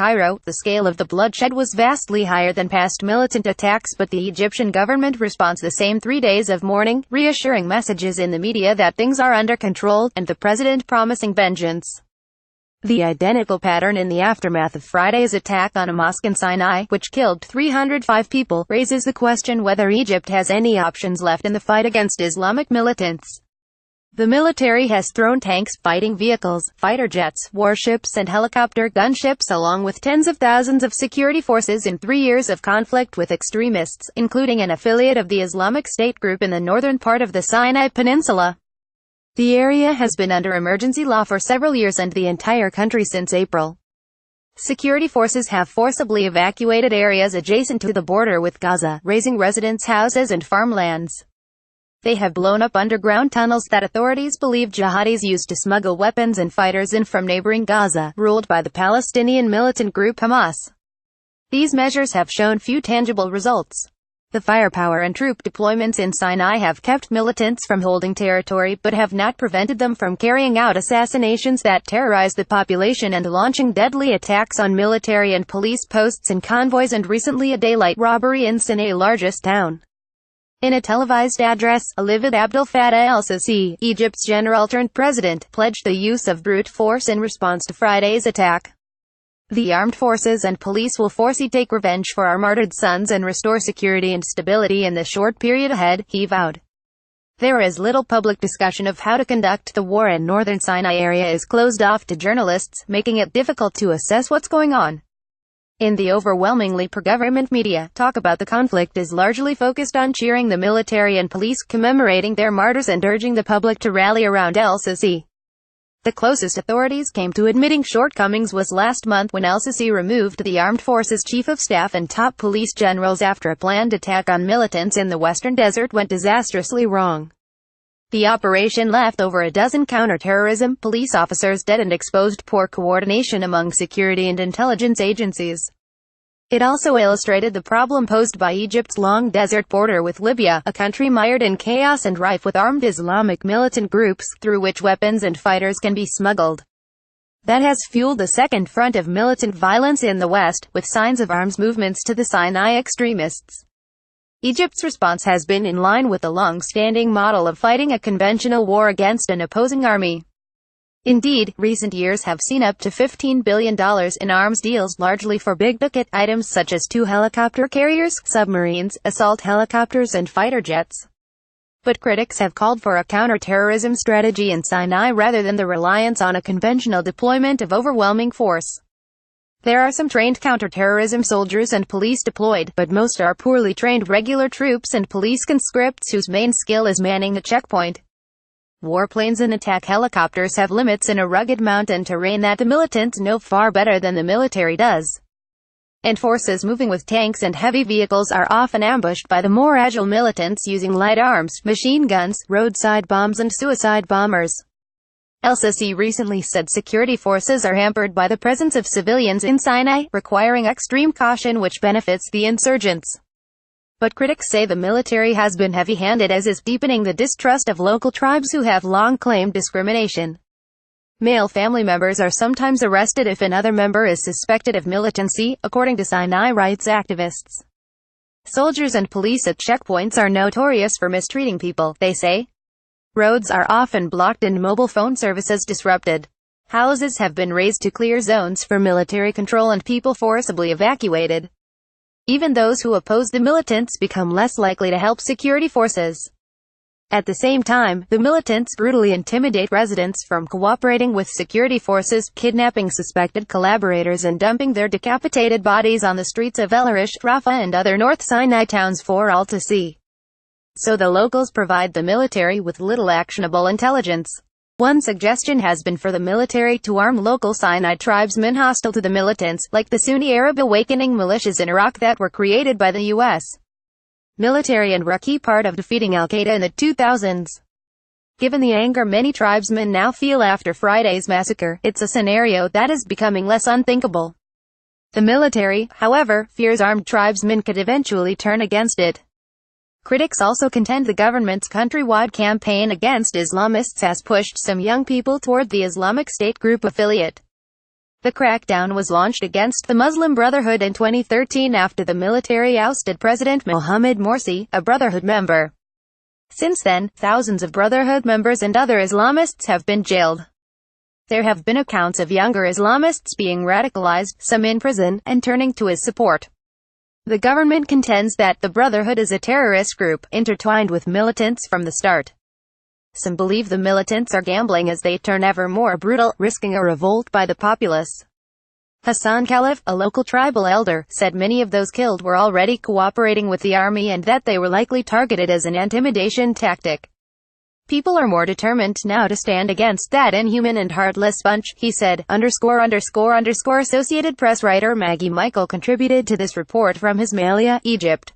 CAIRO, the scale of the bloodshed was vastly higher than past militant attacks, but the Egyptian government responds the same 3 days of mourning, reassuring messages in the media that things are under control, and the president promising vengeance. The identical pattern in the aftermath of Friday's attack on a mosque in Sinai, which killed 305 people, raises the question whether Egypt has any options left in the fight against Islamic militants. The military has thrown tanks, fighting vehicles, fighter jets, warships and helicopter gunships along with tens of thousands of security forces in 3 years of conflict with extremists, including an affiliate of the Islamic State group in the northern part of the Sinai Peninsula. The area has been under emergency law for several years and the entire country since April. Security forces have forcibly evacuated areas adjacent to the border with Gaza, razing residents' houses and farmlands. They have blown up underground tunnels that authorities believe jihadis used to smuggle weapons and fighters in from neighboring Gaza, ruled by the Palestinian militant group Hamas. These measures have shown few tangible results. The firepower and troop deployments in Sinai have kept militants from holding territory, but have not prevented them from carrying out assassinations that terrorize the population and launching deadly attacks on military and police posts and convoys, and recently a daylight robbery in Sinai's largest town. In a televised address, Alived Abdel Fattah el-Sisi, Egypt's general-turned-president, pledged the use of brute force in response to Friday's attack. The armed forces and police will forcibly take revenge for our martyred sons and restore security and stability in the short period ahead, he vowed. There is little public discussion of how to conduct the war, and northern Sinai area is closed off to journalists, making it difficult to assess what's going on. In the overwhelmingly pro-government media, talk about the conflict is largely focused on cheering the military and police, commemorating their martyrs and urging the public to rally around el-Sisi. The closest authorities came to admitting shortcomings was last month when el-Sisi removed the Armed Forces Chief of Staff and top police generals after a planned attack on militants in the Western Desert went disastrously wrong. The operation left over a dozen counter-terrorism police officers dead and exposed poor coordination among security and intelligence agencies. It also illustrated the problem posed by Egypt's long desert border with Libya, a country mired in chaos and rife with armed Islamic militant groups, through which weapons and fighters can be smuggled. That has fueled the second front of militant violence in the West, with signs of arms movements to the Sinai extremists. Egypt's response has been in line with the long-standing model of fighting a conventional war against an opposing army. Indeed, recent years have seen up to $15 billion in arms deals, largely for big-ticket items such as 2 helicopter carriers, submarines, assault helicopters and fighter jets. But critics have called for a counter-terrorism strategy in Sinai rather than the reliance on a conventional deployment of overwhelming force. There are some trained counter-terrorism soldiers and police deployed, but most are poorly trained regular troops and police conscripts whose main skill is manning a checkpoint. Warplanes and attack helicopters have limits in a rugged mountain terrain that the militants know far better than the military does. And forces moving with tanks and heavy vehicles are often ambushed by the more agile militants using light arms, machine guns, roadside bombs and suicide bombers. El-Sisi recently said security forces are hampered by the presence of civilians in Sinai, requiring extreme caution which benefits the insurgents. But critics say the military has been heavy-handed, as is deepening the distrust of local tribes who have long claimed discrimination. Male family members are sometimes arrested if another member is suspected of militancy, according to Sinai rights activists. Soldiers and police at checkpoints are notorious for mistreating people, they say. Roads are often blocked and mobile phone services disrupted. Houses have been razed to clear zones for military control and people forcibly evacuated. Even those who oppose the militants become less likely to help security forces. At the same time, the militants brutally intimidate residents from cooperating with security forces, kidnapping suspected collaborators and dumping their decapitated bodies on the streets of El Arish, Rafah and other North Sinai towns for all to see. So the locals provide the military with little actionable intelligence. One suggestion has been for the military to arm local Sinai tribesmen hostile to the militants, like the Sunni Arab Awakening militias in Iraq that were created by the U.S. military and were a key part of defeating al-Qaeda in the 2000s. Given the anger many tribesmen now feel after Friday's massacre, it's a scenario that is becoming less unthinkable. The military, however, fears armed tribesmen could eventually turn against it. Critics also contend the government's countrywide campaign against Islamists has pushed some young people toward the Islamic State group affiliate. The crackdown was launched against the Muslim Brotherhood in 2013 after the military ousted President Mohamed Morsi, a Brotherhood member. Since then, thousands of Brotherhood members and other Islamists have been jailed. There have been accounts of younger Islamists being radicalized, some in prison, and turning to his support. The government contends that the Brotherhood is a terrorist group, intertwined with militants from the start. Some believe the militants are gambling as they turn ever more brutal, risking a revolt by the populace. Hassan Khalif, a local tribal elder, said many of those killed were already cooperating with the army and that they were likely targeted as an intimidation tactic. People are more determined now to stand against that inhuman and heartless bunch, he said. Associated Press writer Maggie Michael contributed to this report from Ismailia, Egypt.